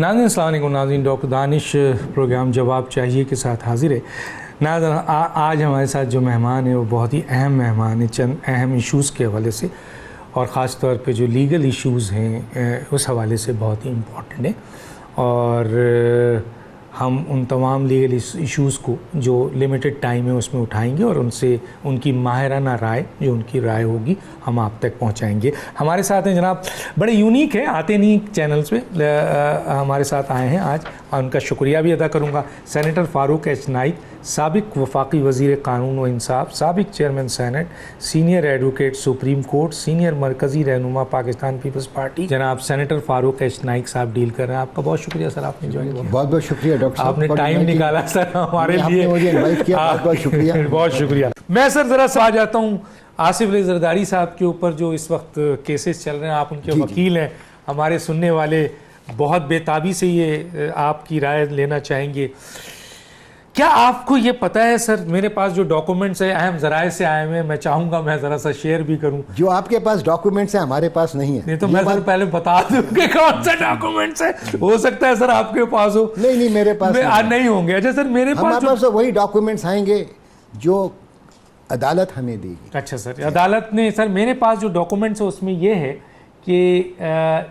नाज़रीन अस्सलाम वालेकुम। नाज़रीन डॉक्टर दानिश प्रोग्राम जवाब चाहिए के साथ हाजिर है। नाज़रीन आज हमारे साथ जो मेहमान है वो बहुत ही अहम मेहमान है, चंद अहम इश्यूज़ के हवाले से और ख़ास तौर पे जो लीगल इश्यूज़ हैं उस हवाले से बहुत ही इम्पोर्टेंट है। और हम उन तमाम लीगल इश्यूज़ को जो लिमिटेड टाइम है उसमें उठाएंगे और उनसे उनकी माहिराना राय जो उनकी राय होगी हम आप तक पहुंचाएंगे। हमारे साथ हैं जनाब, बड़े यूनिक है, आते नहीं चैनल्स पे, हमारे साथ आए हैं आज और उनका शुक्रिया भी अदा करूंगा। सेनेटर फ़ारूक एच नाइक, साबिक वफाकी वज़ीर कानून व इंसाफ, साबिक chairman senate, senior advocate supreme court, senior मरकज़ी रहनुमा पाकिस्तान पीपल्स पार्टी, जनाब सेनेटर फ़ारूक एच नाइक साहब डील कर रहे हैं। आपका बहुत शुक्रिया सर, आपने ज्वाइन किया। बहुत बहुत शुक्रिया डॉक्टर साहब, आपने टाइम निकाला सर हमारे लिए, मुझे इनवाइट किया, बहुत बहुत शुक्रिया। बहुत शुक्रिया। मैं सर ज़रा सा आ जाता हूँ आसिफ अली जरदारी साहब के ऊपर जो इस वक्त केसेस चल रहे हैं। आप उनके वकील हैं, हमारे सुनने वाले बहुत बेताबी से ये आपकी राय लेना चाहेंगे। क्या आपको ये पता है सर, मेरे पास जो डॉक्यूमेंट्स है अहम जराए से आए हुए हैं, मैं चाहूँगा मैं ज़रा सा शेयर भी करूँ। जो आपके पास डॉक्यूमेंट्स हैं हमारे पास नहीं है। नहीं तो मैं सर पहले बता दूँ कि कौन सा डॉक्यूमेंट्स है। हो सकता है सर आपके पास हो। नहीं मेरे पास नहीं होंगे। अच्छा सर, मेरे पास वही डॉक्यूमेंट्स आएंगे जो अदालत हमें देगी। अच्छा सर, अदालत ने सर मेरे पास जो डॉक्यूमेंट्स है उसमें यह है कि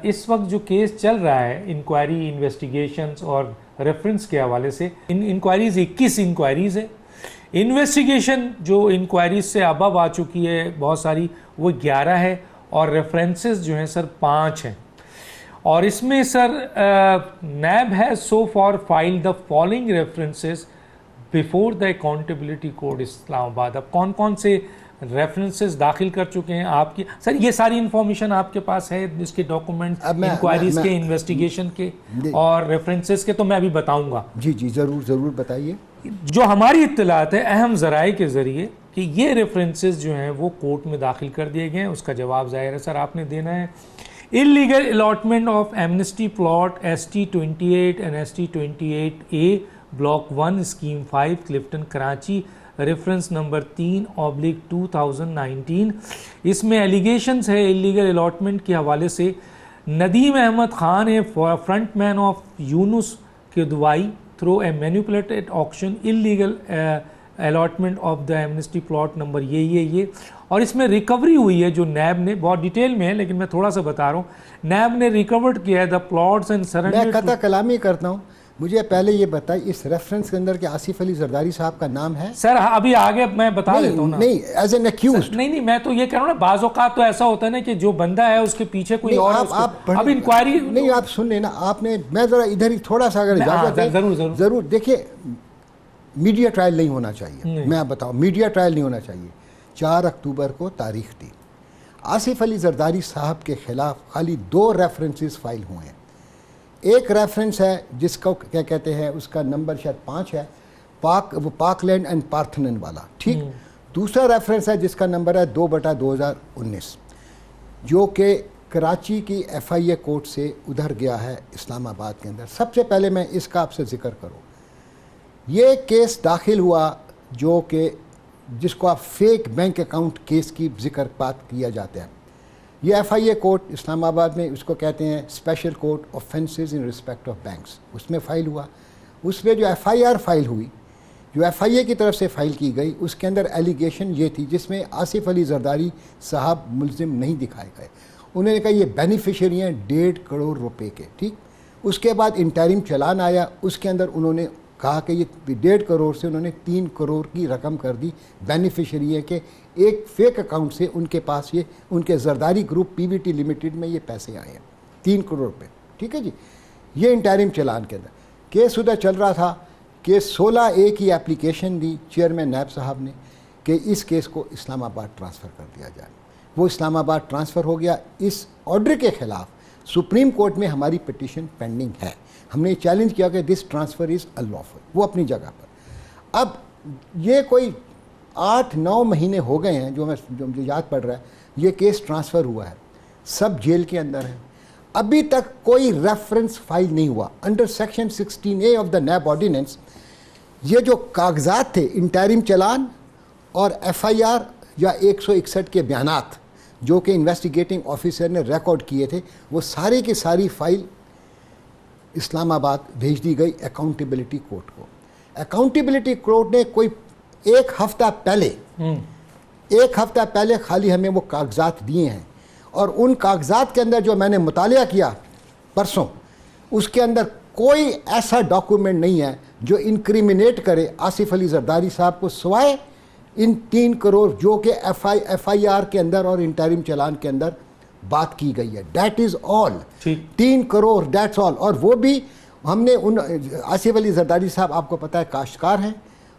इस वक्त जो केस चल रहा है इंक्वायरी, इन्वेस्टिगेशंस और रेफरेंस के हवाले से, इन इंक्वायरीज 21 इंक्वायरीज है। इन्वेस्टिगेशन जो इंक्वायरीज से अब आ चुकी है बहुत सारी, वो 11 है और रेफरेंसेस जो हैं सर 5 हैं। और इसमें सर नैब है so for file the following references before the accountability code Islamabad. अब कौन कौन से रेफरेंसेस दाखिल कर चुके हैं आपकी सर? ये सारी इंफॉर्मेशन आपके पास है, जिसके डॉक्यूमेंट्स इंक्वायरीज के, इन्वेस्टिगेशन के और रेफरेंसेस के, तो मैं अभी बताऊंगा। जी ज़रूर बताइए। जो हमारी इत्तलात है अहम जराए के ज़रिए कि ये रेफरेंसेस जो हैं वो कोर्ट में दाखिल कर दिए गए हैं, उसका जवाब ज़ाहिर है सर आपने देना है। Illegal allotment of amnesty plot ST28 and ST28A block 1 scheme 5 Clifton Karachi, reference number 3/2019। इसमें एलिगेशंस है इलीगल अलॉटमेंट के हवाले से। नदीम अहमद ख़ान है फ्रंट मैन ऑफ यूनुस के दुआई through a manipulated auction illegal allotment of the amnesty plot number ये। और इसमें रिकवरी हुई है जो नैब ने, बहुत डिटेल में है लेकिन मैं थोड़ा सा बता रहा हूँ, नैब ने रिकवर्ड किया है द प्लॉट्स एंड सरेंडर। मैं कता कलामी करता हूँ, मुझे पहले ये बताइए इस रेफरेंस के अंदर के आसिफ अली जरदारी साहब का नाम है? सर अभी आगे मैं बता देता हूँ ना। नहीं एज एन एक्यूज्ड। नहीं मैं तो ये कह रहा हूँ ना, बाज़ औक़ात तो ऐसा होता है ना कि जो बंदा है उसके पीछे कोई और अब इंक्वायरी नहीं, आप सुन लेना आपने, मैं जरा इधर ही थोड़ा सा अगर जरूर देखिए, मीडिया ट्रायल नहीं होना चाहिए। मैं बताऊँ, मीडिया ट्रायल नहीं होना चाहिए। 4 अक्टूबर को तारीख दी, आसिफ अली जरदारी साहब के खिलाफ खाली 2 रेफरेंसेस फाइल हुए हैं। एक रेफरेंस है जिसको क्या कहते हैं, उसका नंबर शायद 5 है, पाकलैंड एंड पार्थनन वाला, ठीक। दूसरा रेफरेंस है जिसका नंबर है 2/2019 जो कि कराची की FIA कोर्ट से उधर गया है इस्लामाबाद के अंदर। सबसे पहले मैं इसका आपसे जिक्र करूँ, ये केस दाखिल हुआ जो कि जिसको आप फेक बैंक अकाउंट केस की जिक्र बात किया जाता है। ये FIA कोर्ट इस्लामाबाद में, उसको कहते हैं special court offences in respect of banks, उसमें फ़ाइल हुआ। उसमें जो FIR फाइल हुई, जो FIA की तरफ से फ़ाइल की गई, उसके अंदर एलिगेशन ये थी जिसमें आसिफ अली जरदारी साहब मुल्ज़िम नहीं दिखाए गए। उन्होंने कहा ये बेनिफिशरी हैं 1.5 करोड़ रुपए के, ठीक। उसके बाद इंटरिम चलान आया, उसके अंदर उन्होंने कहा कि ये 1.5 करोड़ से उन्होंने 3 करोड़ की रकम कर दी बेनिफिशरी है कि एक फेक अकाउंट से उनके पास ये, उनके जरदारी ग्रुप PVT लिमिटेड में ये पैसे आए हैं 3 करोड़ रुपये, ठीक है जी। ये इंटरिम चलान के अंदर केस उधर चल रहा था कि 16A की एप्लीकेशन दी चेयरमैन नैब साहब ने कि इस केस को इस्लामाबाद ट्रांसफ़र कर दिया जाए। वो इस्लामाबाद ट्रांसफ़र हो गया। इस ऑर्डर के ख़िलाफ़ सुप्रीम कोर्ट में हमारी पिटीशन पेंडिंग है। हमने चैलेंज किया कि दिस ट्रांसफ़र इज़ अनलॉफुल, वो अपनी जगह पर। अब ये कोई 8-9 महीने हो गए हैं जो मुझे याद पड़ रहा है, ये केस ट्रांसफ़र हुआ है, सब जेल के अंदर हैं। अभी तक कोई रेफरेंस फाइल नहीं हुआ। Under section 16A of the NAB ordinance ये जो कागजात थे, इंटरिम चलान और FIR या 161 के बयानात जो कि इन्वेस्टिगेटिंग ऑफिसर ने रिकॉर्ड किए थे, वो सारी की सारी फाइल इस्लामाबाद भेज दी गई अकाउंटेबिलिटी कोर्ट को। अकाउंटेबिलिटी कोर्ट ने कोई एक हफ्ता पहले खाली हमें वो कागजात दिए हैं, और उन कागजात के अंदर जो मैंने मुतालिया किया परसों, उसके अंदर कोई ऐसा डॉक्यूमेंट नहीं है जो इंक्रिमिनेट करे आसिफ अली जरदारी साहब को, सिवाय इन 3 करोड़ जो कि FIR के अंदर और इंटरिम चालान के अंदर बात की गई है। That is all, 3 crore, that's all. और वो भी हमने उन आसिफ अली जरदारी साहब आपको पता है काश्तकार हैं,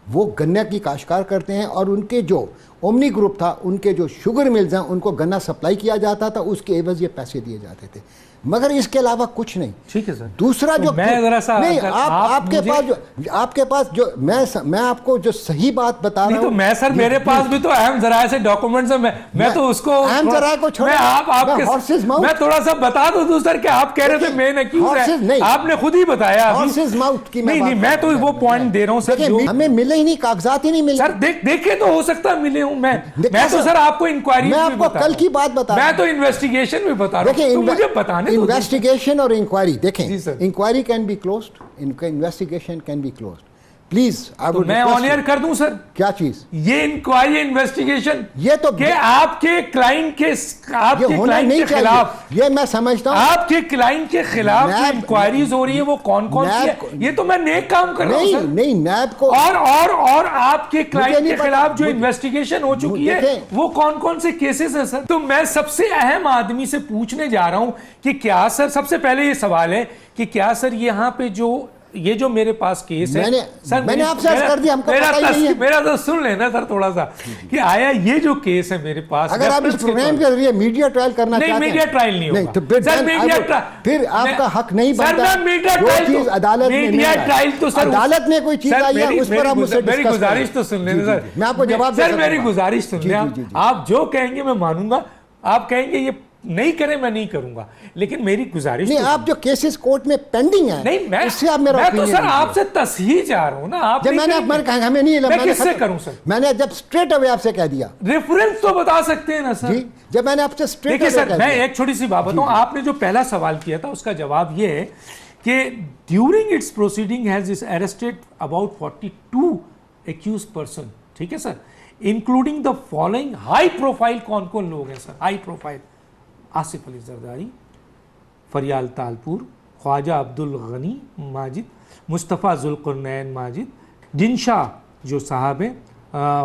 वो गन्ने की काश्तकार करते हैं, और उनके जो ओमनी ग्रुप था, उनके जो शुगर मिल्स हैं, उनको गन्ना सप्लाई किया जाता था, उसके एवज ये पैसे दिए जाते थे, मगर इसके अलावा कुछ नहीं। ठीक है सर। दूसरा तो जो मैं जरा सा नहीं, आपके पास जो मैं आपको जो सही बात बता रहा हूं, तो मैं सर मेरे पास भी तो अहम जराए से डॉक्यूमेंट्स है, मैं तो उसको अहम जराए को छोड़, मैं थोड़ा सा बता दूं सर कि आप कह रहे थे मेन एक्यूज है, आपने खुद ही बताया हॉर्सेस माउथ की। नहीं, मैं तो वो पॉइंट दे रहा हूं सर, हमें मिले ही नहीं, कागजात ही नहीं मिले सर। देखे तो हो सकता मिले हूं मैं तो सर आपको इंक्वायरी, मैं आपको कल की बात बता रहा हूं, मैं तो इन्वेस्टिगेशन में बता रहा हूं, मुझे बताने दो। इन्वेस्टिगेशन और इंक्वायरी देखें, inquiry can be closed, investigation can be closed, please. तो मैं ऑनियर कर दूं सर, क्या चीज ये इंक्वायरी इन्वेस्टिगेशन, ये तो कि आपके क्लाइंट के खिलाफ, ये मैं समझता हूं आपके क्लाइंट के खिलाफ जो इंक्वायरीज हो रही है वो कौन कौन सी है, ये तो मैं नेक काम कर रहा हूं सर। नहीं, नैब को और आपके क्लाइंट के खिलाफ जो इन्वेस्टिगेशन हो चुकी है वो कौन कौन से केसेस है सर। तो मैं सबसे अहम आदमी से पूछने जा रहा हूं कि क्या सर, सबसे पहले ये सवाल है कि क्या सर यहाँ पे ये जो मेरे पास केस है, मैंने आपसे अर्ज कर दिया, हमको पता ही नहीं है। मेरा तो सुन लेना सर थोड़ा सा, कि आया ये जो केस है मेरे पास, अगर आप इस प्रोग्राम के जरिए मीडिया ट्रायल करना चाहते हैं, मीडिया ट्रायल नहीं होगा, तो फिर आपका हक नहीं बनता सर। मीडिया ट्रायल अदालत में, मीडिया ट्रायल तो सर अदालत में कोई चीज आई है, उस पर आप मुझसे मेरी गुजारिश तो सुन लेना सर, मैं आपको जवाब सर, मेरी गुजारिश सुन लें, आप जो कहेंगे मैं मानूंगा, आप कहेंगे ये नहीं करें मैं नहीं करूंगा, लेकिन मेरी गुजारिश नहीं, आप जो केसेस कोर्ट में पेंडिंग है, नहीं मैं तो सर आपसे तस्हीह चाह रहा हूं ना। आप जब मैंने कहा हमें नहीं, मैं किससे करूं सर, मैंने जब स्ट्रेट अवे आपसे कह दिया, रेफरेंस तो बता सकते हैं ना सर जी, जब मैंने आपसे स्ट्रेट अवे सर, मैं एक छोटी सी बात बताऊं, आपने जो पहला सवाल किया था उसका जवाब ये है कि during its proceeding has arrested about 42 accused person, ठीक है sir, including the following high profile. कौन कौन लोग हैं sir high profile? Asif Ali Zardari, Faryal Talpur, Khawaja Abdul Ghani Majid, Mustafa Zulqarnain Majid, जिनशाह जो साहब हैं,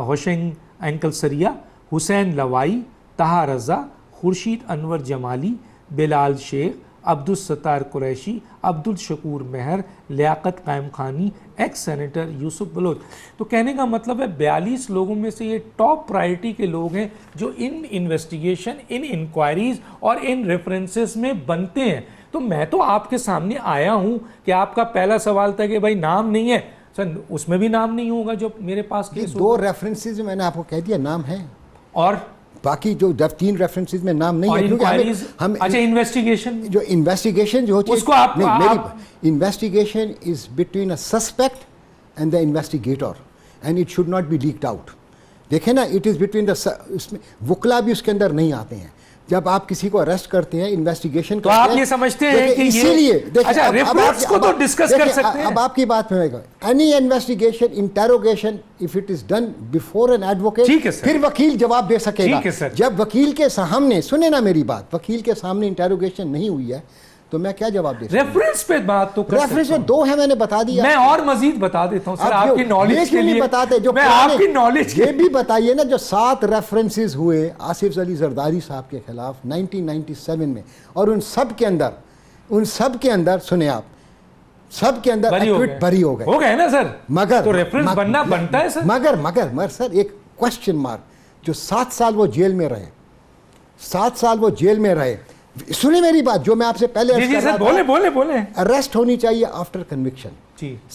हुसैन अंकल सरिया, हुसैन लवाई, तहा रज़ा, खुर्शीद अनवर जमाली, बिलाल शेख, अब्दुल सत्तार कुरैशी, अब्दुल शकूर मेहर, लियाकत कायम खानी, एक्स सेनेटर यूसुफ बलोच। तो कहने का मतलब है 42 लोगों में से ये टॉप प्रायोरिटी के लोग हैं जो इन इन्वेस्टिगेशन, इन इंक्वायरीज और इन रेफरेंसेस में बनते हैं। तो मैं तो आपके सामने आया हूं कि आपका पहला सवाल था कि भाई नाम नहीं है सर, उसमें भी नाम नहीं होगा जो मेरे पास केस। 2 रेफरेंसेज मैंने आपको कह दिया नाम है, और बाकी जो 3 रेफरेंसेज में नाम नहीं है, क्योंकि हम अच्छा इन्वेस्टिगेशन जो होती है उसको आप मेरी investigation is between a suspect and the investigator and it should not be leaked out. देखें ना, इट इज बिटवीन द, उसमें वकला भी उसके अंदर नहीं आते हैं। जब आप किसी को अरेस्ट करते हैं, इन्वेस्टिगेशन तो आप ये समझते हैं कि इसीलिए अच्छा रेफरेंस को तो डिस्कस कर सकते हैं। अब आपकी बात में any investigation, interrogation if it is done before an advocate, फिर वकील जवाब दे सकेगा। जब वकील के सामने, सुने ना मेरी बात, वकील के सामने इंटेरोगेशन नहीं हुई है तो मैं क्या जवाब दे सकता हूं? रेफरेंस पे बात तो कर रेफरेंस में 2 है, मैंने बता दिया। मैं और मजीद बता देता हूं सर आपकी नॉलेज के लिए बताते, जो मैं आपकी नॉलेज ये भी बताइए ना, जो 7 रेफरेंसेस हुए आसिफ अली जरदारी साहब के खिलाफ 1997 में, और उन सब के अंदर सुने आप, सब के अंदर बरी हो गए ना सर। मगर तो रेफरेंस बनता है सर। मगर सर एक क्वेश्चन मार्क, जो 7 साल वो जेल में रहे, 7 साल वो जेल में रहे, सुने मेरी बात, जो मैं आपसे पहले बोले अरेस्ट होनी चाहिए आफ्टर कन्विक्शन।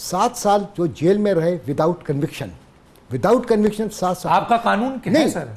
7 साल जो जेल में रहे विदाउट कन्विक्शन 7 साल। आपका कानून नहीं सर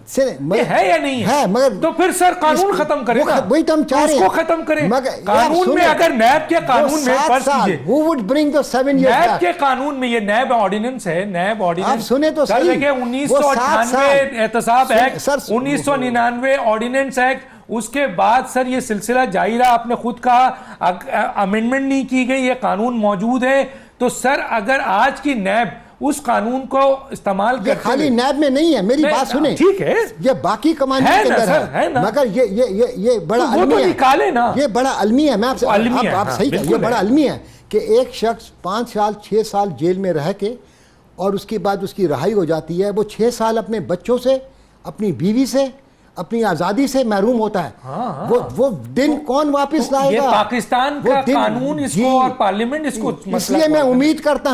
है या नहीं है, मगर तो फिर सर कानून खत्म करें ना, वही तो हम चाह रहे हैं, उसको खत्म करें। कानून में अगर नैब के कानून में who would bring the 7 years नैब के कानून में, ये नैब ऑर्डिनेंस है, नैब ऑर्डिनेंस आप सुने तो सही, 1998 एहतसाब एक्ट, 1999 ऑर्डिनेंस एक्ट, उसके बाद सर ये सिलसिला जारी रहा, आपने खुद कहा अमेंडमेंट नहीं की गई, ये कानून मौजूद है। तो सर अगर आज की नैब उस कानून को इस्तेमाल करते, खाली नैब में नहीं है, मेरी बात सुने, ठीक है, ये बाकी कमांडो के अंदर है, मगर ये बड़ा अलमी है, निकाले ना, ये बड़ा अलमी है। मैं आपसे आप सही कह, ये बड़ा अलमी है कि एक शख्स 5 साल 6 साल जेल में रह के और उसके बाद उसकी रिहाई हो जाती है, वो 6 साल अपने बच्चों से, अपनी बीवी से, अपनी आजादी से महरूम होता है। हाँ। वो दिन कौन वापस लाएगा? ये पाकिस्तान का कानून इसको और पार्लियामेंट इसको, इसलिए मैं उम्मीद करता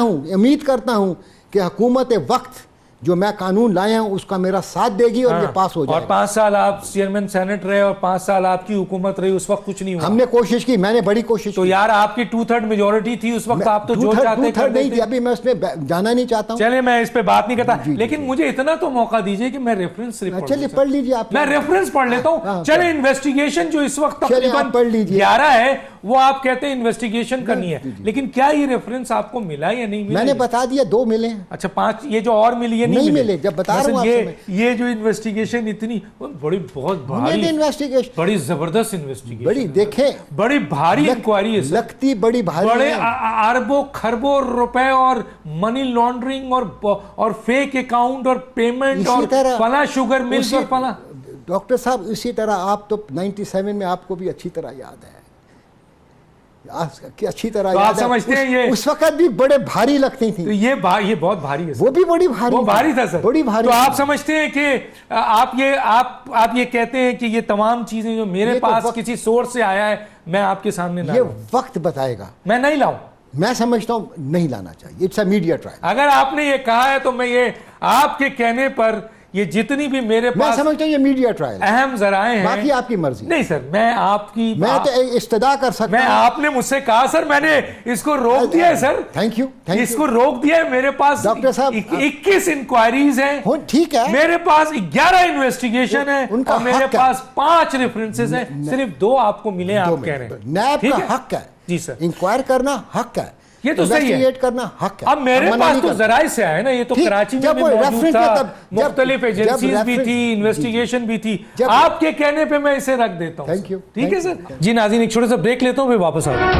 हूं कि हुकूमत वक्त जो मैं कानून लाया हूं उसका मेरा साथ देगी और ये पास हो जाएगा। और 5 साल आप चेयरमैन सेनेट रहे और 5 साल आपकी हुकूमत रही, उस वक्त कुछ नहीं हुआ। हमने कोशिश की, मैंने बड़ी कोशिश तो की। यार आपकी 2/3 मेजोरिटी थी उस वक्त, आप तो जो चाहते थे नहीं थी, अभी मैं उसमें जाना नहीं चाहता हूं। चलिए मैं इस पे बात नहीं करता, लेकिन मुझे इतना तो मौका दीजिए कि मैं रेफरेंस चलिए पढ़ लीजिए आप। मैं रेफरेंस पढ़ लेता हूँ। चलिए इन्वेस्टिगेशन जो इस वक्त तकरीबन पढ़ लीजिए 11 है, वो आप कहते हैं इन्वेस्टिगेशन करनी है, लेकिन क्या ये रेफरेंस आपको मिला या नहीं मिला? मैंने बता दिया 2 मिले। अच्छा 5 ये जो और मिली है नहीं मिले, जब बता रहा हूं ये जो इन्वेस्टिगेशन इतनी बड़ी, बहुत भारी इन्वेस्टिगेशन, बड़ी जबरदस्त इन्वेस्टिगेशन, बड़ी देखे, बड़ी भारी इंक्वायरी है, लगती बड़ी भारी, बड़े अरबों खरबों रुपए और मनी लॉन्ड्रिंग और फेक अकाउंट और पेमेंट और फला शुगर मिल्स और फला। डॉक्टर साहब इसी तरह आप तो 97 में आपको भी अच्छी तरह याद है, अच्छी तरह तो आप समझते हैं ये उस वक्त भी बड़े भारी लगती थी। तो ये बहुत भारी है, वो भी बड़ी भारी, वो भारी था सर, बड़ी भारी। तो आप समझते हैं कि आप ये कहते हैं कि ये तमाम चीजें जो मेरे पास किसी सोर्स से आया है, मैं आपके सामने ना, ये वक्त बताएगा, मैं नहीं लाऊं। मैं समझता हूं नहीं लाना चाहिए, इट्स अ मीडिया ट्रायल। अगर आपने ये कहा है तो मैं ये आपके कहने पर ये जितनी भी मेरे पास, मैं समझता हूं ये मीडिया ट्रायल अहम जराए हैं, बाकी आपकी मर्जी। नहीं सर, मैं तो इस्तदा कर सकता हूं। आपने मुझसे कहा सर, मैंने इसको रोक दिया है सर, थैंक यू, इसको रोक दिया है। मेरे पास डॉक्टर साहब 21 इंक्वायरीज हैं, ठीक है, मेरे पास 11 इन्वेस्टिगेशन है और मेरे पास 5 रेफरेंसेस हैं, सिर्फ 2 आपको मिले, आप कह रहे हैं। नैब का हक है जी सर, इंक्वायर करना हक है, ये तो सही है, करना हक है। अब मेरे पास तो जराए से आया ना, ये तो कराची में भी मौजूद था, मुख्तलिफ एजेंसीज भी थी, इन्वेस्टिगेशन भी थी, आपके कहने पे मैं इसे रख देता हूं। थैंक यू, ठीक है सर। जी नाज़रीन, एक छोटा सा ब्रेक लेता हूं, फिर वापस आता हूं।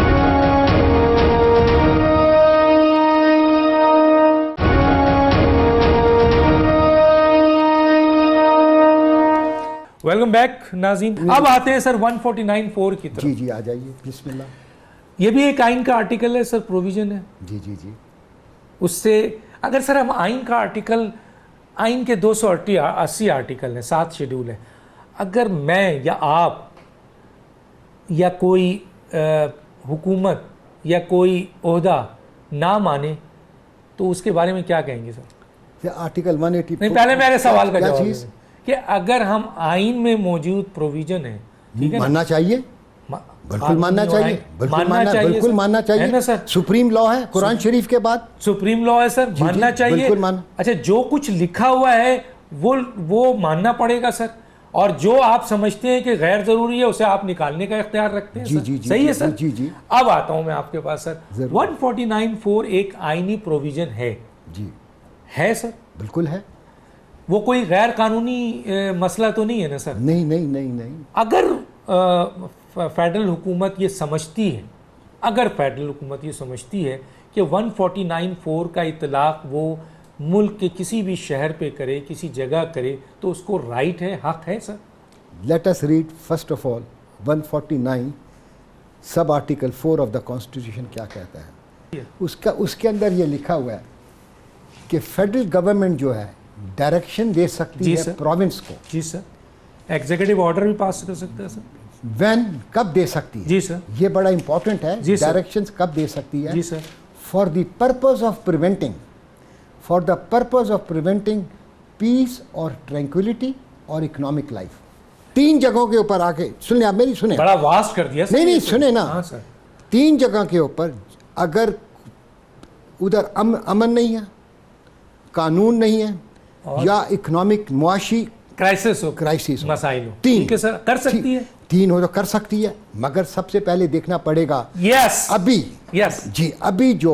वेलकम बैक नाज़रीन। अब आते हैं सर 149(4) की तरफ। जी आ जाइए, बिस्मिल्लाह। ये भी एक आइन का आर्टिकल है सर, प्रोविजन है। जी उससे अगर सर हम आइन का आर्टिकल, आइन के 280 आर्टिकल हैं, 7 शेड्यूल है, अगर मैं या आप या कोई हुकूमत या कोई ओहदा ना माने तो उसके बारे में क्या कहेंगे सर? आर्टिकल 180 नहीं, पहले मेरे सवाल का जवाब है कि अगर हम आइन में मौजूद प्रोविजन है, ठीक है, मानना चाहिए, बिल्कुल मानना चाहिए, बिल्कुल मानना चाहिए ना सर। सुप्रीम लॉ है, कुरान शरीफ के बाद सुप्रीम लॉ है सर, मानना चाहिए, बिल्कुल मानना। अच्छा, जो कुछ लिखा हुआ है वो मानना पड़ेगा सर, और जो आप समझते हैं कि गैर जरूरी है उसे आप निकालने का इख्तियार रखते हैं। जी सही है सर। जी अब आता हूं मैं आपके पास सर। 149(4) एक आईनी प्रोविजन है जी, है सर, बिल्कुल है। वो कोई गैर कानूनी मसला तो नहीं है ना सर? नहीं। अगर फेडरल हुकूमत ये समझती है, अगर फेडरल हुकूमत ये समझती है कि 149(4) का इतलाक वो मुल्क के किसी भी शहर पे करे, किसी जगह करे, तो उसको राइट है, हक है sir? Let us read first of all 149 sub article 4 of the constitution क्या कहता है। उसके अंदर ये लिखा हुआ है कि फेडरल गवर्नमेंट जो है डायरेक्शन दे सकती है प्रोविंस को। जी सर। एग्जीक्यूटिव ऑर्डर भी पास कर सकता है सर। व्हेन, कब दे सकती है? जी सर। ये बड़ा इंपॉर्टेंट है, डायरेक्शंस कब दे सकती है? जी sir. For the purpose of preventing peace और ट्रैंक्विलिटी और इकोनॉमिक लाइफ। 3 जगहों के ऊपर आके सुन ले, आप मेरी सुने, बड़ा वास्ट कर दिया सर। नहीं सुने ना। हाँ सर। 3 जगह के ऊपर अगर उधर अमन नहीं है, कानून नहीं है, या इकोनॉमिक मुआशी क्राइसिस मसाइल हो, ठीक है सर, कर सकती है। 3 हो तो कर सकती है, मगर सबसे पहले देखना पड़ेगा अभी जी अभी जो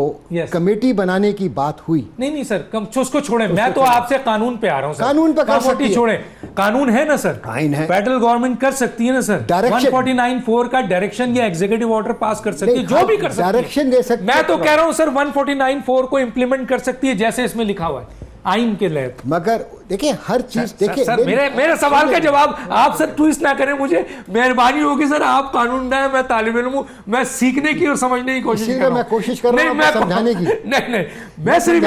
कमेटी बनाने की बात हुई। नहीं सर, उसको छोड़े, मैं तो आपसे कानून पे आ रहा हूँ सर। कानून पे कर सकती है, छोड़े, कानून है ना सर, आइन है, फेडरल गवर्नमेंट कर सकती है ना सर, 149(4) का डायरेक्शन या एग्जीक्यूटिव ऑर्डर पास कर सकती है, जो भी कर सकती है, डायरेक्शन दे सकती है। मैं तो कह रहा हूं सर 149(4) को इंप्लीमेंट कर सकती है जैसे इसमें लिखा हुआ है आइन के तहत। मगर देखिए हर चीज देखिए सर, मेरे सवाल का जवाब आप सर ट्विस्ट ना करें, मुझे मेहरबानी होगी सर, आप कानून दाएं, मैं तालिब इल्म हूं, मैं सीखने की और समझने की कोशिश कर रहा हूं। मैं कोशिश कर रहा हूं समझाने की। नहीं, मैं सिर्फ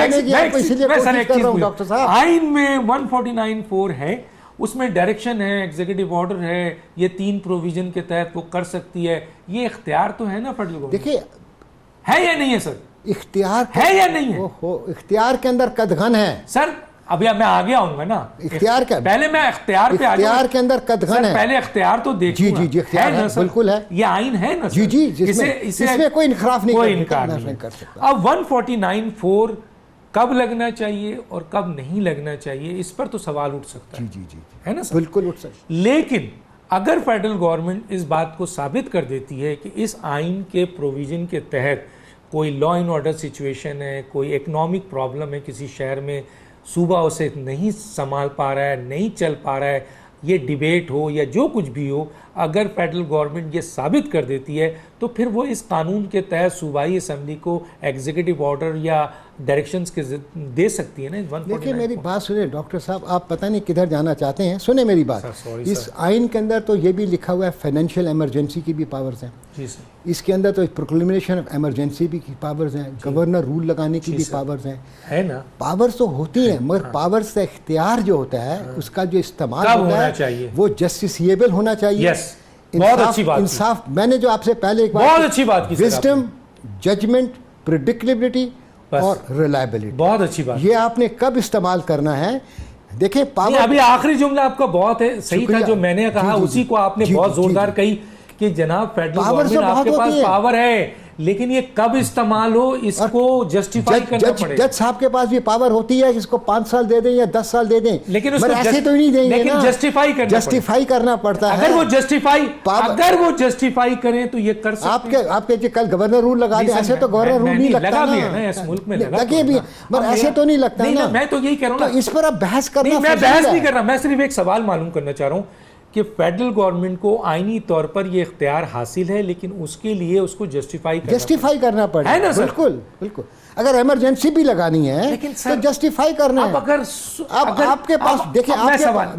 डॉक्टर साहब, आइन में 149(4) है, उसमें डायरेक्शन है, एग्जीक्यूटिव ऑर्डर है, ये 3 प्रोविजन के तहत वो कर सकती है, ये इख्तियार तो है ना फेडरल गवर्नमेंट। देखिए है या नहीं है सर, इख्तियार है या नहीं है? इख्तियार के अंदर कदगन है सर। अभी मैं आगे आऊंगा ना, इख्तियार का पहले मैं इख्तियार पे इख्तियार के अंदर कदगन है, पहले इख्तियार तो देखिए। जी इख्तियार है, बिल्कुल है, ये आइन है ना जी इसमें कोई इनखराफ नहीं, कोई इनकार नहीं कर सकता। अब 149(4) कब लगना चाहिए और कब नहीं लगना चाहिए, इस पर तो सवाल उठ सकता है। जी है ना सर, बिल्कुल उठ सकता है। लेकिन अगर फेडरल गवर्नमेंट इस बात को साबित कर देती है कि इस आइन के प्रोविजन के तहत कोई लॉ एंड ऑर्डर सिचुएशन है, कोई इकोनॉमिक प्रॉब्लम है किसी शहर में, सूबा उसे नहीं संभाल पा रहा है, नहीं चल पा रहा है, ये डिबेट हो या जो कुछ भी हो, अगर फेडरल गवर्नमेंट ये साबित कर देती है तो फिर वो इस कानून के तहत सूबाई असम्बली को एग्जीक्यूटिव ऑर्डर या डायरेक्शंस के दे सकती है ना। देखिए मेरी बात सुनिए डॉक्टर साहब, आप पता नहीं किधर जाना चाहते हैं, सुने मेरी बात। इस आइन के अंदर तो ये भी लिखा हुआ है फाइनेंशियल इमरजेंसी की भी पावर्स हैं जी सर, इसके अंदर तो प्रोक्लेमेशन ऑफ इमरजेंसी भी की पावर्स हैं, गवर्नर रूल लगाने की भी पावर्स हैं, है ना। पावर्स तो होती हैं, मगर पावर्स का इख्तियार जो होता है उसका जो इस्तेमाल होना चाहिए वो जस्टिसिएबल होना चाहिए। बहुत अच्छी बात, इंसाफ। मैंने जो आपसे पहले एक बहुत अच्छी बात की, विजडम, जजमेंट, प्रेडिक्टेबिलिटी और रिलायबिलिटी, बहुत अच्छी बात। ये आपने कब इस्तेमाल करना है? देखिए पावर, अभी आखिरी जुमला आपका बहुत है सही था, जो मैंने कहा उसी को आपने बहुत जोरदार कही कि जनाब फेडरल गवर्नमेंट आपके पास पावर है, लेकिन ये कब इस्तेमाल हो इसको जस्टिफाई करना पड़ेगा। जज साहब के पास भी पावर होती है, इसको 5 साल दे दें या 10 साल दे दें, लेकिन ऐसे तो नहीं देंगे, लेकिन जस्टिफाई करना पड़ता है। अगर वो जस्टिफाई करें तो ये कर सकते हैं। आपके कल गवर्नर रूल लगा दे, ऐसे तो गवर्नर रूल नहीं लगता ना, इस मुल्क में लगे भी, मगर ऐसे तो नहीं लगता ना। मैं तो यही कह रहा हूँ, इस पर आप बहस करना, मैं बहस नहीं कर रहा, मैं सिर्फ एक सवाल मालूम करना चाह रहा हूँ कि फेडरल गवर्नमेंट को आईनी तौर पर ये इख्तियार हासिल है, लेकिन उसके लिए उसको जस्टिफाई करना पड़ेगा, है ना। बिल्कुल अगर इमरजेंसी भी लगानी है तो जस्टिफाई करना है। अब आपके पास देखिए,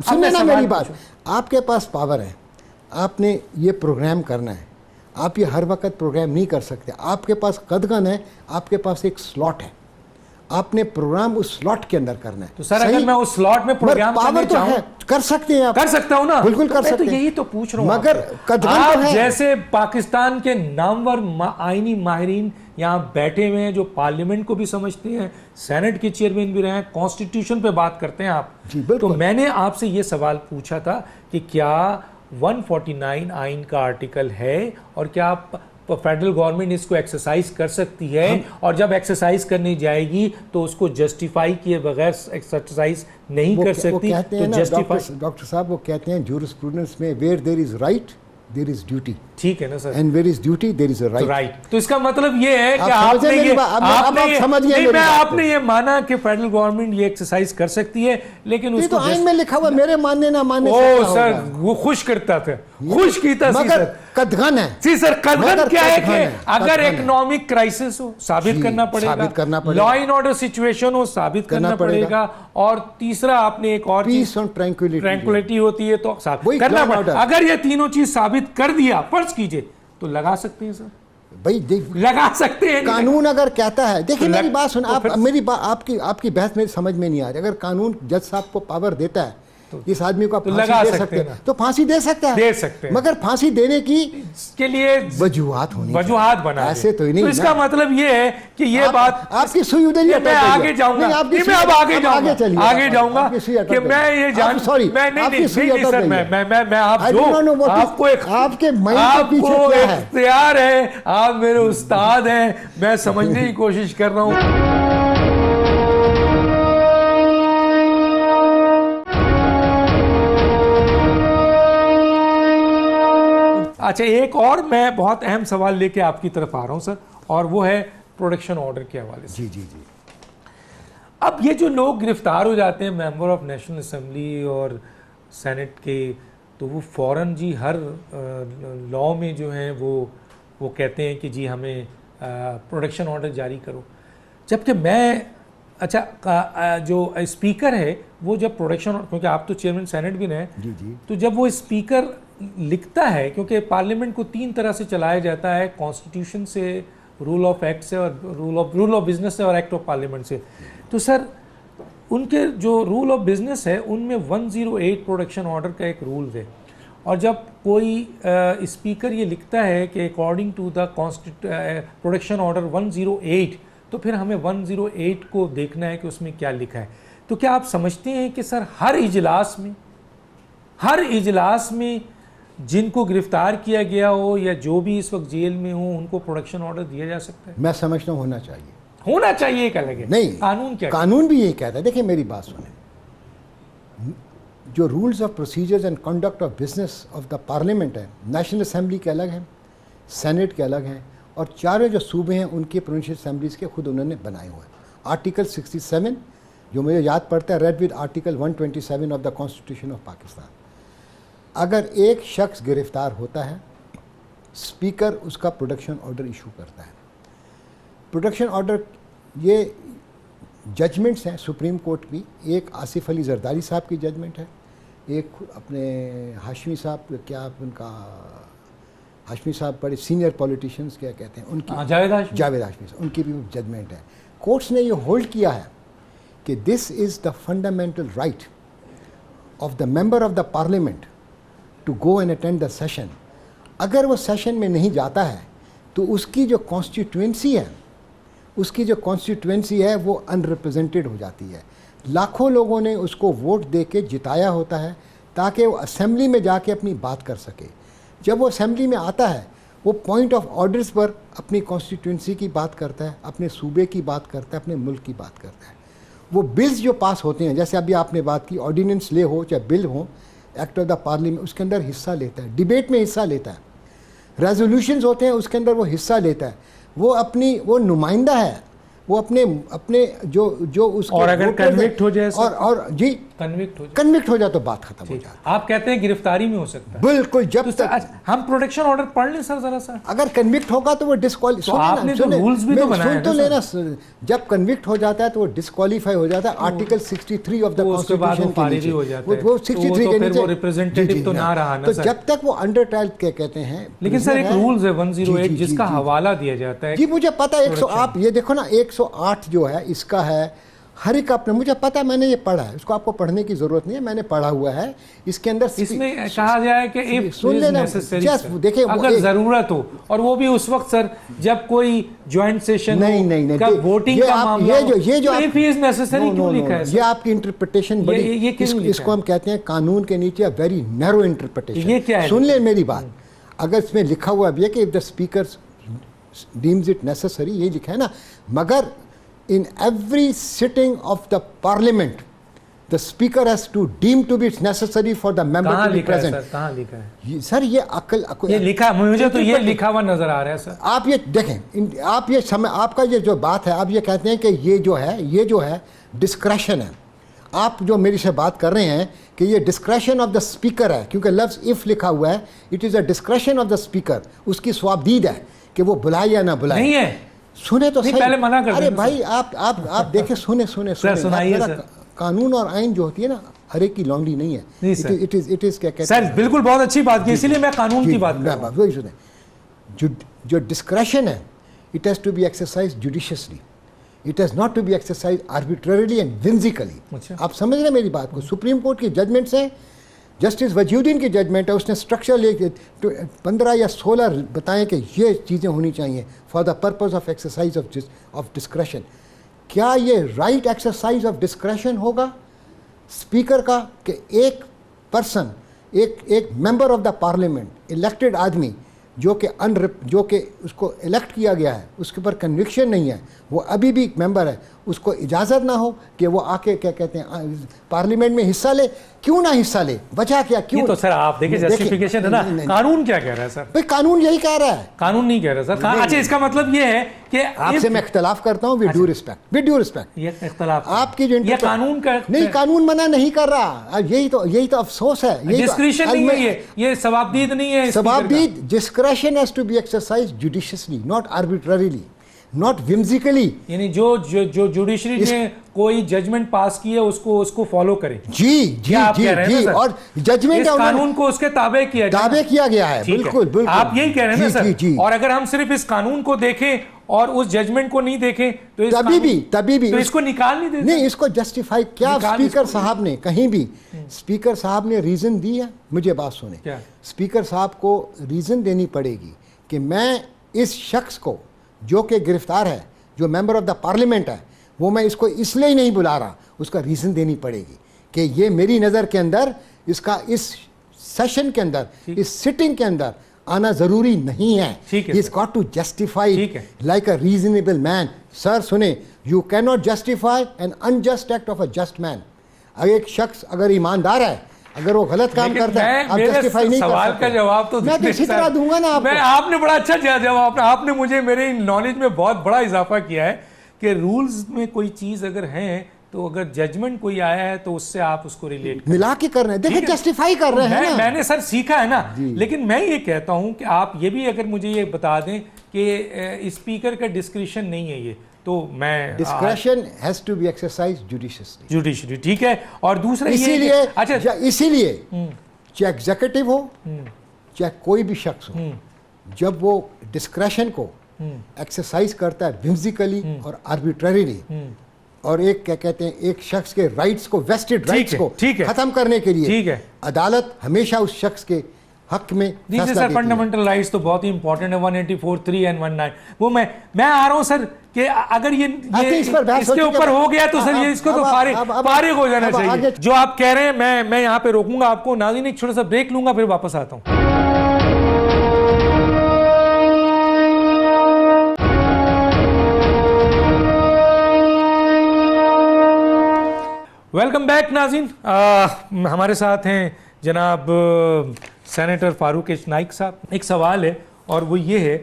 सुनिए ना मेरी बात, आपके पास पावर है, आपने ये प्रोग्राम करना है, आप ये हर वक्त प्रोग्राम नहीं कर सकते, आपके पास कदगन है, आपके पास एक स्लॉट है, आपने प्रोग्राम उस स्लॉट के अंदर करना है। तो सर अगर मैं उस स्लॉट में प्रोग्राम पावर तो है, कर सकते हैं आप, कर सकता हूं ना, बिल्कुल कर सकते हैं। तो यही तो पूछ रहा हूं, मगर आप जैसे पाकिस्तान के नामवर आईनी माहिरीन यहाँ बैठे हुए हैं जो पार्लियामेंट को भी समझते हैं, सेनेट के चेयरमैन भी रहे हैं, कॉन्स्टिट्यूशन पे बात करते हैं आप, तो मैंने आपसे ये सवाल पूछा था कि क्या 149 आइन का आर्टिकल है और क्या आप फेडरल गवर्नमेंट इसको एक्सरसाइज कर सकती है, और जब एक्सरसाइज करने जाएगी तो उसको जस्टिफाई किए बगैर एक्सरसाइज नहीं कर सकती। कहते हैं ना डॉक्टर साहब, वो कहते हैं जूरिस्प्रूडेंस में where there is right there is duty, ठीक है ना sir, and where is duty there is a right. तो इसका मतलब ये है कि आपने ये माना कि फेडरल गवर्नमेंट ये एक्सरसाइज कर सकती है, लेकिन उसको तो आइन में लिखा हुआ, मेरे मानने ना मानने ओ सर वो खुश करता था, खुश कीता मगर कदगन है। जी सर, कदगन क्या है कि अगर इकोनॉमिक क्राइसिस हो साबित करना पड़ेगा, लॉ एंड ऑर्डर सिचुएशन हो साबित करना पड़ेगा, और तीसरा आपने एक और पीस और ट्रैंक्विलिटी होती है तो साबित करना पड़ेगा। अगर ये तीनों चीज साबित कर दिया, फर्ज कीजिए, तो लगा सकते हैं सर, भाई लगा सकते हैं। कानून अगर कहता है, देखिए मेरी बात सुन, मेरी बात आपकी बहस मेरी समझ में नहीं आ रही। अगर कानून जज साहब को पावर देता है इस आदमी को फांसी दे सकते हैं, तो फांसी दे सकता है, दे सकते हैं, मगर फांसी देने की के लिए वजूहात होनी, वजूहात बना, ऐसे तो ही नहीं। तो इसका मतलब ये है कि ये बात आपकी सुई उधर ही, मैं आगे जाऊंगा, मैं अब आगे जाऊंगा कि मैं ये जान, सॉरी नहीं सर, मैं आपको आपके इख्तियार है, आप मेरे उस्ताद हैं, मैं समझने की कोशिश कर रहा हूँ। अच्छा, एक और मैं बहुत अहम सवाल लेके आपकी तरफ आ रहा हूँ सर, और वो है प्रोडक्शन ऑर्डर के हवाले से। जी जी जी। अब ये जो लोग गिरफ्तार हो जाते हैं मेंबर ऑफ नेशनल असेंबली और सेनेट के, तो वो फ़ौरन जी हर लॉ में जो है वो कहते हैं कि जी हमें प्रोडक्शन ऑर्डर जारी करो, जबकि मैं जो स्पीकर है वो जब प्रोडक्शन, क्योंकि आप तो चेयरमैन सेनेट भी हैं जी जी, तो जब वो स्पीकर लिखता है, क्योंकि पार्लियामेंट को 3 तरह से चलाया जाता है, कॉन्स्टिट्यूशन से, रूल ऑफ एक्ट से और रूल ऑफ बिजनेस से और एक्ट ऑफ पार्लियामेंट से। तो सर उनके जो रूल ऑफ बिजनेस है उनमें 108 प्रोडक्शन ऑर्डर का एक रूल है, और जब कोई स्पीकर ये लिखता है कि according to the production order 108, तो फिर हमें 108 को देखना है कि उसमें क्या लिखा है। तो क्या आप समझते हैं कि सर हर इजलास में जिनको गिरफ्तार किया गया हो या जो भी इस वक्त जेल में हो उनको प्रोडक्शन ऑर्डर दिया जा सकता है? मैं समझता हूँ होना चाहिए एक अलग है। नहीं, कानून क्या, कानून भी यही कहता है। देखिए मेरी बात सुने, जो rules of procedures and conduct of business of the parliament है, नेशनल असेंबली के अलग हैं, सेनेट के अलग हैं, और चारों जो सूबे हैं उनके प्रोविंशियल असेंबलीज के खुद उन्होंने बनाए हुए हैं। आर्टिकल 67 जो मुझे याद पड़ता है, read with article 127 of the constitution of Pakistan, अगर एक शख्स गिरफ्तार होता है, स्पीकर उसका प्रोडक्शन ऑर्डर इशू करता है। प्रोडक्शन ऑर्डर ये जजमेंट्स हैं सुप्रीम कोर्ट की, एक आसिफ अली जरदारी साहब की जजमेंट है, एक अपने हाशमी साहब, क्या उनका हाशमी साहब बड़े सीनियर पॉलिटिशियंस क्या कहते हैं उनकी, जावेद हाशमी साहब, उनकी भी जजमेंट है। कोर्ट्स ने ये होल्ड किया है कि this is the fundamental right of the member of the parliament to go and attend the session. अगर वो सेशन में नहीं जाता है तो उसकी जो कॉन्स्टिट्यूएंसी है वो अनरिप्रेजेंटेड हो जाती है। लाखों लोगों ने उसको वोट दे के जिताया होता है ताकि वो असेंबली में जाके अपनी बात कर सके। जब वो असेंबली में आता है वो पॉइंट ऑफ ऑर्डर्स पर अपनी कॉन्स्टिट्यूएंसी की बात करता है, अपने सूबे की बात करता है, अपने मुल्क की बात करता है। वो बिल्स जो पास होते हैं, जैसे अभी आपने बात की, ऑर्डिनेंस ले हो चाहे बिल हो, एक्ट ऑफ द पार्लियामेंट, उसके अंदर हिस्सा लेता है, डिबेट में हिस्सा लेता है, रेजोल्यूशंस होते हैं उसके अंदर वो हिस्सा लेता है, वो नुमाइंदा है, वो अपने जो उसके, और अगर कन्विक्ट हो जाए और जी कन्विक्ट हो जाए तो बात खत्म हो जाए। आप कहते हैं गिरफ्तारी में हो सकता है? बिल्कुल। जब तक हम प्रोडक्शन ऑर्डर पढ़ लें सर जरा सा, अगर कन्विक्ट होगा तो वो डिस्क्वालीफाई, आपने तो रूल्स भी तो बनाए हैं, तो लेना, जब कन्विक्ट हो जाता है तो वो डिस्क्वालीफाई हो जाता है। आर्टिकल 63 ऑफ द कॉन्स्टिट्यूशन के नीचे वो 63 के नीचे रिप्रेजेंटेटिव तो ना रहा ना तो सर। जब तक वो अंडर ट्रायल कहते हैं। लेकिन सर एक रूल्स है 108 जिसका हवाला दिया जाता है। जी मुझे पता है, 100 आप ये देखो ना, 108 जो है इसका है, हर एक अपने, मुझे पता है, मैंने ये पढ़ा है, उसको आपको पढ़ने की जरूरत नहीं है, मैंने पढ़ा हुआ है। इसके अंदर इसमें कहा जाए कि इफ सुन लेना, देखिए अगर जरूरत हो, और वो भी उस वक्त सर जब कोई ज्वाइंट सेशन नहीं का वोटिंग का मामला, ये जो इफ इज नेसेसरी क्यों लिखा है? ये आपकी इंटरप्रिटेशन बड़ी, इसको हम कहते हैं कानून के नीचे वेरी नैरो इंटरप्रिटेशन। ये क्या है? सुन ले मेरी बात, अगर इसमें लिखा हुआ भी है कि if the speaker deems it necessary, ये लिखा है ना, मगर in every sitting of the parliament the speaker has to deem to be necessary for the member to be present। कहाँ लिखा है सर? ये अकल ये लिखा, मुझे तो ये लिखा हुआ नजर आ रहा है सर। आप ये देखें, आप ये समय, आपका ये जो बात है, आप ये कहते हैं कि ये जो है डिस्क्रेशन है। आप जो मेरी से बात कर रहे हैं कि ये डिस्क्रेशन ऑफ द स्पीकर है, क्योंकि लफ्ज़ इफ लिखा हुआ है, it is a discretion of the speaker, उसकी स्वाबदीद है कि वो बुलाए या ना बुलाए। नहीं है, सुने तो सही, पहले मना कर। अरे भाई आप देखें, सुने कानून और आइन जो होती है ना, हर एक की लॉन्डी नहीं है। इट इज क्या कहते हैं सर? बिल्कुल बहुत अच्छी बात की, इसीलिए मैं कानून की बात कर रहा हूं। वही सुने, जो डिस्क्रेशन है, it has to be exercise judiciously, it has not to be exercise arbitrarily and whimsically. आप समझ रहे हैं मेरी बात को? सुप्रीम कोर्ट की जजमेंट से, जस्टिस वजूद्दीन की जजमेंट है, उसने स्ट्रक्चर लेके 15 या 16 बताएं कि ये चीज़ें होनी चाहिए for the purpose of exercise of discretion. क्या ये राइट एक्सरसाइज ऑफ डिस्क्रेशन होगा स्पीकर का कि एक पर्सन, एक member of the parliament, elected आदमी जो कि उसको इलेक्ट किया गया है, उसके ऊपर कन्विक्शन नहीं है, वो अभी भी मेंबर है, उसको इजाज़त ना हो कि वो आके क्या कहते हैं पार्लियामेंट में हिस्सा ले? क्यों ना हिस्सा ले, वजह क्या, क्यों? ये तो सर आप देखिए जस्टिफिकेशन है ना, कानून क्या कह रहा है सर? भाई कानून यही कह रहा है, कानून नहीं कह रहा सर। अच्छा, इसका मतलब ये है कि आपसे मैं इख्तलाफ करता हूँ, विद ड्यू रिस्पेक्ट। ये इख्तलाफ आपकी जो ये कानून का नहीं, कानून मना नहीं कर रहा, यही तो अफसोस है। डिस्क्रिशन नहीं है, ये सवाबदीद नहीं है। सवाबदीद discretion has to be exercise judiciously, not arbitrarily, not whimsically। यानी जो जुडिशरी ने कोई जजमेंट पास की है उसको फॉलो करें। जी जी जी, और जजमेंट कानून को उसके ताबे किया गया है। बिल्कुल आप यही कह रहे हैं ना सर। और अगर हम सिर्फ इस कानून को देखें और उस जजमेंट को नहीं देखें तो तभी भी तो इसको निकाल नहीं देते। नहीं, इसको जस्टिफाई क्या स्पीकर साहब ने कहीं भी, स्पीकर साहब ने रीजन दी है? मुझे बात सुने, स्पीकर साहब को रीजन देनी पड़ेगी कि मैं इस शख्स को जो कि गिरफ्तार है, जो मेंबर ऑफ द पार्लियामेंट है, वो मैं इसको इसलिए ही नहीं बुला रहा, उसका रीज़न देनी पड़ेगी कि ये मेरी नज़र के अंदर इसका इस सेशन के अंदर, इस सिटिंग के अंदर आना ज़रूरी नहीं है। He is got to justify like a reasonable man. Sir सुने, you can not justify an unjust act of a just man. अगर एक शख्स अगर ईमानदार है, अगर वो गलत काम करता है, आप जस्टिफाई नहीं कर सकते। सवाल का जवाब तो मैं इसी तरह दूंगा ना आपको। आपने बड़ा अच्छा जवाब, आपने मुझे मेरे नॉलेज में बहुत बड़ा इजाफा किया है कि रूल्स में कोई चीज अगर है तो अगर जजमेंट कोई आया है तो उससे आप उसको रिलेट मिला के कर रहे हैं, देखिए जस्टिफाई कर रहे हैं। मैंने सर सीखा है ना, लेकिन मैं ये कहता हूं कि आप ये भी अगर मुझे ये बता दें कि स्पीकर का डिस्क्रिशन नहीं है ये, तो मैं discretion has to be exercise judiciary, ठीक है। और दूसरा इसीलिए चाहे एग्जीक्यूटिव हो चाहे कोई भी शख्स हो, जब वो डिस्क्रेशन को एक्सरसाइज करता है whimsically और आर्बिट्ररीली, और एक क्या कहते हैं, एक शख्स के राइट्स को, वेस्टेड राइट्स को खत्म करने के लिए अदालत हमेशा उस शख्स के हक में फैसला देती है। फंडामेंटल राइट्स तो बहुत ही इंपॉर्टेंट है, 184(3) एंड 19। वो मैं आ रहा हूं सर कि अगर ये इसके ऊपर हो गया तो सर ये इसको तो फारिग हो जाना चाहिए। जो आप कह रहे हैं मैं यहाँ पे रोकूंगा आपको। नाज़रीन, एक छोटा सा ब्रेक लूंगा, फिर वापस आता हूँ। वेलकम बैक नाज़रीन। हमारे साथ हैं जनाब सेनेटर फारूक एच नाइक साहब। एक सवाल है और वो ये है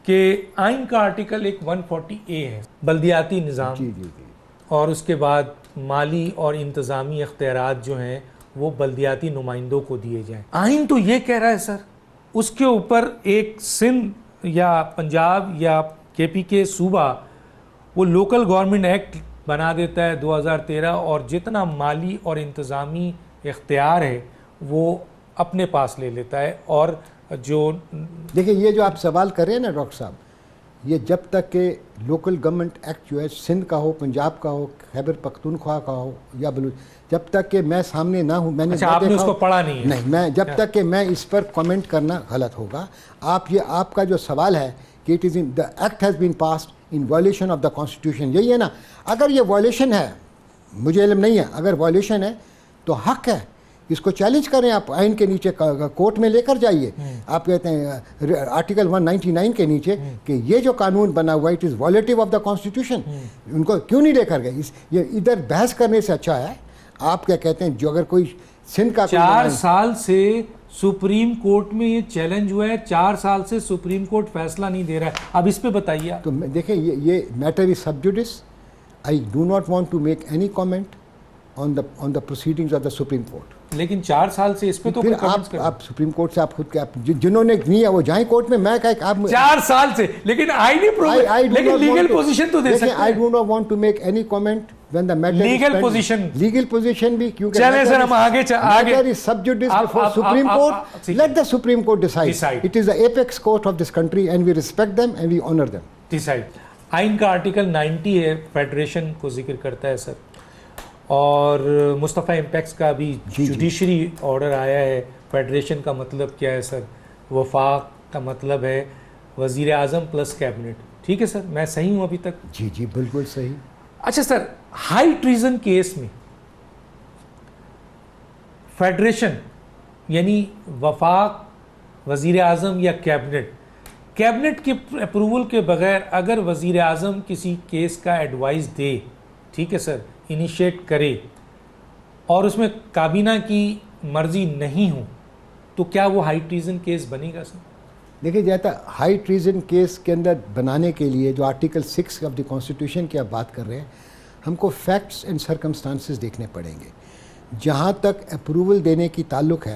कि आइन का आर्टिकल एक 140A है, बल्दियाती निज़ाम, और उसके बाद माली और इंतज़ामी इख्तियारात जो हैं वो बल्दियाती नुमाइंदों को दिए जाएं। आइन तो ये कह रहा है सर, उसके ऊपर एक सिंध या पंजाब या KP के सूबा वो लोकल गवर्नमेंट एक्ट बना देता है 2013, और जितना माली और इंतज़ामी इख्तियार है वो अपने पास ले लेता है। और जो देखिए, ये जो आप सवाल कर रहे हैं ना डॉक्टर साहब, ये जब तक के लोकल गवर्नमेंट एक्ट जो है सिंध का हो, पंजाब का हो, खैबर पख्तूनख्वा का हो या बलूच, जब तक कि मैं सामने ना हूँ, मैंने आपने उसको पढ़ा नहीं है? नहीं, मैं जब तक कि मैं इस पर कमेंट करना गलत होगा। आपका जो सवाल है कि it is in the act has been passed in violation of the constitution, यही है ना? अगर ये वायलेशन है, मुझे इल्म नहीं है, अगर वायलेशन है तो हक है, इसको चैलेंज करें आप, आइन के नीचे कोर्ट में लेकर जाइए। आप कहते हैं आर्टिकल 199 के नीचे कि ये जो कानून बना हुआ it is violative of the constitution, उनको क्यों नहीं लेकर गए? ये इधर बहस करने से अच्छा है, आप क्या कहते हैं, जो अगर कोई सिंध का 4 साल से सुप्रीम कोर्ट में ये चैलेंज हुआ है, 4 साल से सुप्रीम कोर्ट फैसला नहीं दे रहा है, अब इस पे बताइए। तो देखें, ये matter is sub judice. I do not want to make any comment on the proceedings of the Supreme Court. लेकिन 4 साल से इस पे तो फिर आप सुप्रीम कोर्ट से आप खुद के जिन्होंने नहीं है वो जाए कोर्ट में। मैं कह आप 4 साल से, लेकिन लेकिन लीगल पोजीशन तो दे सकते हैं। I do not want to make any comment when the matter legal position भी, क्योंकि चलें सर हम आगे matter is sub judice before Supreme Court. Let the Supreme Court decide. It is the apex court of this country and we respect them and we honour them. Decide. आइन का article 90 है, federation को जिक्र करता है sir, और Mustafa impacts का भी जुडिशरी ऑर्डर आया है। फेडरेशन का मतलब क्या है सर? वफाक का मतलब है वज़ीर आज़म प्लस कैबिनेट। ठीक है सर, मैं सही हूँ अभी तक? जी बिल्कुल सही। अच्छा सर, हाई ट्रीजन केस में फेडरेशन यानी वफाक, वज़ीर आज़म या कैबिनेट के अप्रूवल के बगैर अगर वज़ीर आज़म किसी केस का एडवाइस दे, ठीक है सर, इनिशिएट करे, और उसमें काबीना की मर्जी नहीं हो तो क्या वो हाई ट्रीजन केस बनेगा सर? देखिए, जैसा हाई ट्रीजन केस के अंदर बनाने के लिए जो आर्टिकल 6 ऑफ द कॉन्स्टिट्यूशन की आप बात कर रहे हैं, हमको फैक्ट्स एंड सर्कमस्टांसेस देखने पड़ेंगे। जहाँ तक अप्रूवल देने की ताल्लुक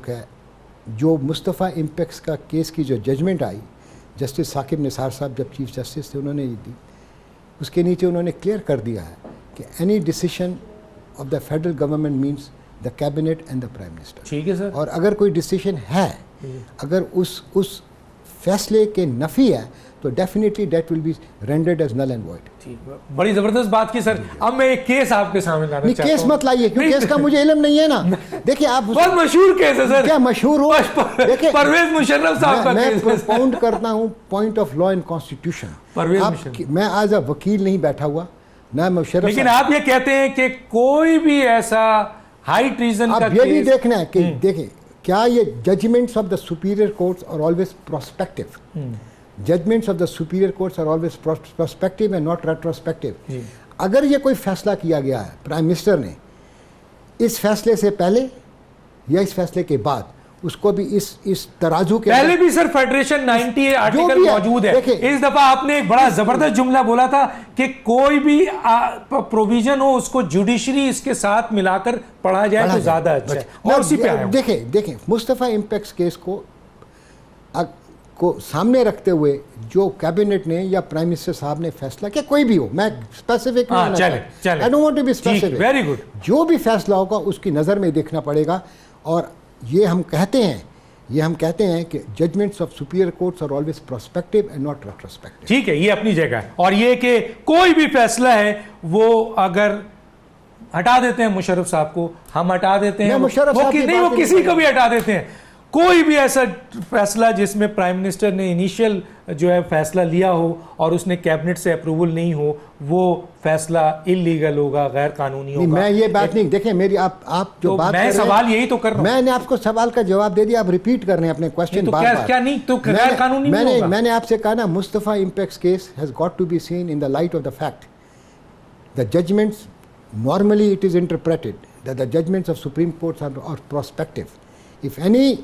है, जो मुस्तफ़ा इम्पेक्स का केस की जो जजमेंट आई, जस्टिस साकिब निसार साहब जब चीफ जस्टिस थे उन्होंने ये दी, उसके नीचे उन्होंने क्लियर कर दिया है कि any decision of the federal government means the cabinet and the prime minister. ठीक है सर। और अगर कोई डिसीजन है, अगर उस फैसले के नफ़ी है तो definitely that will be rendered as null and void. बड़ी जबरदस्त बात की सर। अब मैं एक केस आपके सामने लाना चाहता हूं। केस मत लाइए क्योंकि केस का मुझे इल्म नहीं है ना। देखिए, आप बहुत मशहूर केस है सर। क्या मशहूर हो? देखिए, परवेज मुशर्रफ साहब का मैं प्रोपाउंड करता हूं point of law and constitution. मैं आज वकील नहीं बैठा हुआ ना मुशर्रफ, लेकिन आप ये कहते हैं कि कोई भी ऐसा हाई ट्रीजन का केस, ये भी देखना है कि देखिए क्या ये judgments of the superior courts are always prospective. Judgments of the superior courts are always prospective and not retrospective. अगर ये कोई फैसला किया गया है प्राइम मिनिस्टर ने इस फैसले से पहले या इस फैसले के बाद, उसको भी इस तराजू के पहले भी सर फेडरेशन 90 आर्टिकल मौजूद है। इस दफा आपने एक बड़ा जबरदस्त जुमला बोला था कि कोई भी प्रोविजन हो उसको जुडिशरी इसके साथ मिलाकर पढ़ा जाए तो ज्यादा अच्छा है। और उसी पे आया। देखें मुस्तफा इम्पेक्स केस को सामने रखते हुए जो कैबिनेट ने या प्राइम मिनिस्टर साहब ने फैसला किया, कोई भी हो, मैं स्पेसिफिक नहीं, I don't want to be specific, very good, जो भी फैसला होगा उसकी नजर में देखना पड़ेगा। और ये हम कहते हैं कि judgments of superior courts are always prospective and not retrospective. ठीक है, ये अपनी जगह है। और ये कि कोई भी फैसला है वो अगर हटा देते हैं मुशर्रफ साहब को, हम हटा देते हैं, वो किसी को भी हटा देते हैं। कोई भी ऐसा फैसला जिसमें प्राइम मिनिस्टर ने इनिशियल जो है फैसला लिया हो और उसने कैबिनेट से अप्रूवल नहीं हो, वो फैसला इलीगल होगा, गैर कानूनी होगा। मैं ये बात नहीं, देखें मेरी आप जो तो बात मैं सवाल यही तो कर रहा हूं। मैंने आपको सवाल का जवाब दे दिया, आप रिपीट कर रहे हैं अपने क्वेश्चन बार-बार। क्या नहीं तो गैर कानूनी होगा? मैंने आपसे कहा ना, Mustafa Impex case has got to be seen in the light of the fact the judgments normally it is interpreted that the judgments of Supreme Courts are prospective. If any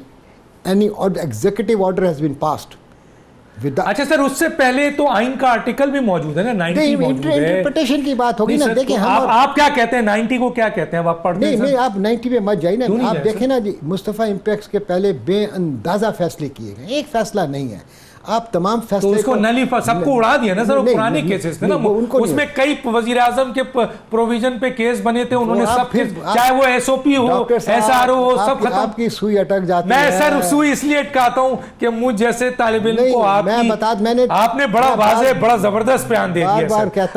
executive order has been passed with the अच्छा sir, उससे पहले तो आइन का article भी मौजूद है ना, 90 मौजूद है। इंटरप्रिटेशन की बात होगी ना। देखिए आप क्या कहते हैं 90 को, क्या कहते हैं आप पढ़ते हैं? नहीं, आप 90 पे मत जाइए ना। आप देखें ना जी, मुस्तफा इम्पेक्स के पहले बेअंदाजा फैसले किए गए, एक फैसला नहीं है। आप तमाम फैसले तो उसको सबको उड़ा दिया ना सर, वो पुराने केसेस थे ना, उसमें कई वजीर आजम के प्रोविजन पे केस बने थे, उन्होंने सब, चाहे वो एसओपी हो, एसआरओ हो, सब खत्म। आपकी सुई अटक जाती है। मैं सर सुई इसलिए अटकाता हूं कि मुझ जैसे तालिब इल्म को आपने बड़ा वाज़े, बड़ा जबरदस्त बयान दे दिया।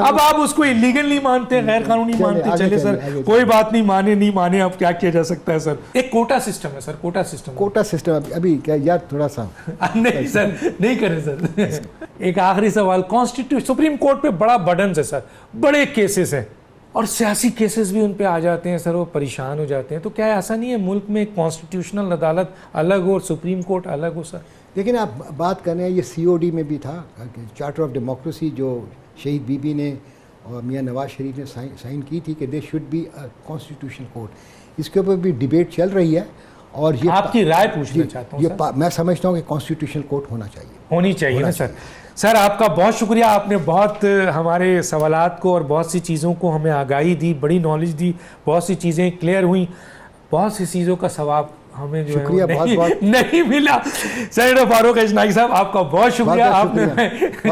अब आप उसको इलीगल नहीं मानते, गैर कानूनी मानते, चले सर कोई बात नहीं, नहीं माने, अब क्या किया जा सकता है सर। एक कोटा सिस्टम है सर, कोटा सिस्टम अभी क्या यार, थोड़ा सा नहीं सर, नहीं करें सर। एक आखिरी सवाल, कॉन्स्टिट्यूशन सुप्रीम कोर्ट पे बड़ा बर्डन है सर, बड़े केसेस हैं और सियासी केसेस भी उन पे आ जाते हैं सर, वो परेशान हो जाते हैं। तो क्या ऐसा नहीं है मुल्क में कॉन्स्टिट्यूशनल अदालत अलग हो और सुप्रीम कोर्ट अलग हो सर? लेकिन आप बात कर रहे हैं, ये COD में भी था, चार्टर ऑफ डेमोक्रेसी जो शहीद बीबी ने और मियाँ नवाज शरीफ ने साइन की थी कि they should be a constitution court. इसके ऊपर भी डिबेट चल रही है और ये आपकी राय पूछना चाहता हूँ। मैं समझता हूँ कि कॉन्स्टिट्यूशनल कोर्ट होनी चाहिए ना सर। आपका बहुत शुक्रिया, आपने बहुत हमारे सवालात को और बहुत सी चीज़ों को हमें आगाही दी, बड़ी नॉलेज दी, बहुत सी चीज़ें क्लियर हुई, बहुत सी चीज़ों का सवाब हमें जो शुक्रिया बहुत नहीं मिला। सेनेटर फारूक अजनाई साहब, आपका बहुत शुक्रिया, आपने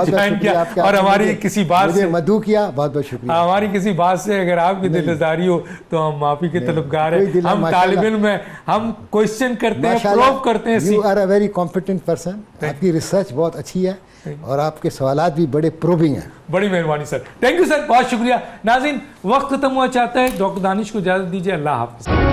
ज्वाइन किया और हमारी किसी बात से मदू किया, बहुत बहुत शुक्रिया। हमारी किसी बात से अगर आपकी दिलदारी हो तो हम माफी के तलबगार हैं। हम तालिब इल्म में हम क्वेश्चन करते हैं, प्रोब करते हैं। You are a very competent person, आपकी रिसर्च बहुत अच्छी है और आपके सवालात भी बड़े प्रोबिंग हैं। बड़ी मेहरबानी सर, थैंक यू सर, बहुत शुक्रिया। नाज़रीन, वक्त खत्म हुआ चाहता है, डॉक्टर दानिश को इजाजत दीजिए, अल्लाह हाफ़िज़।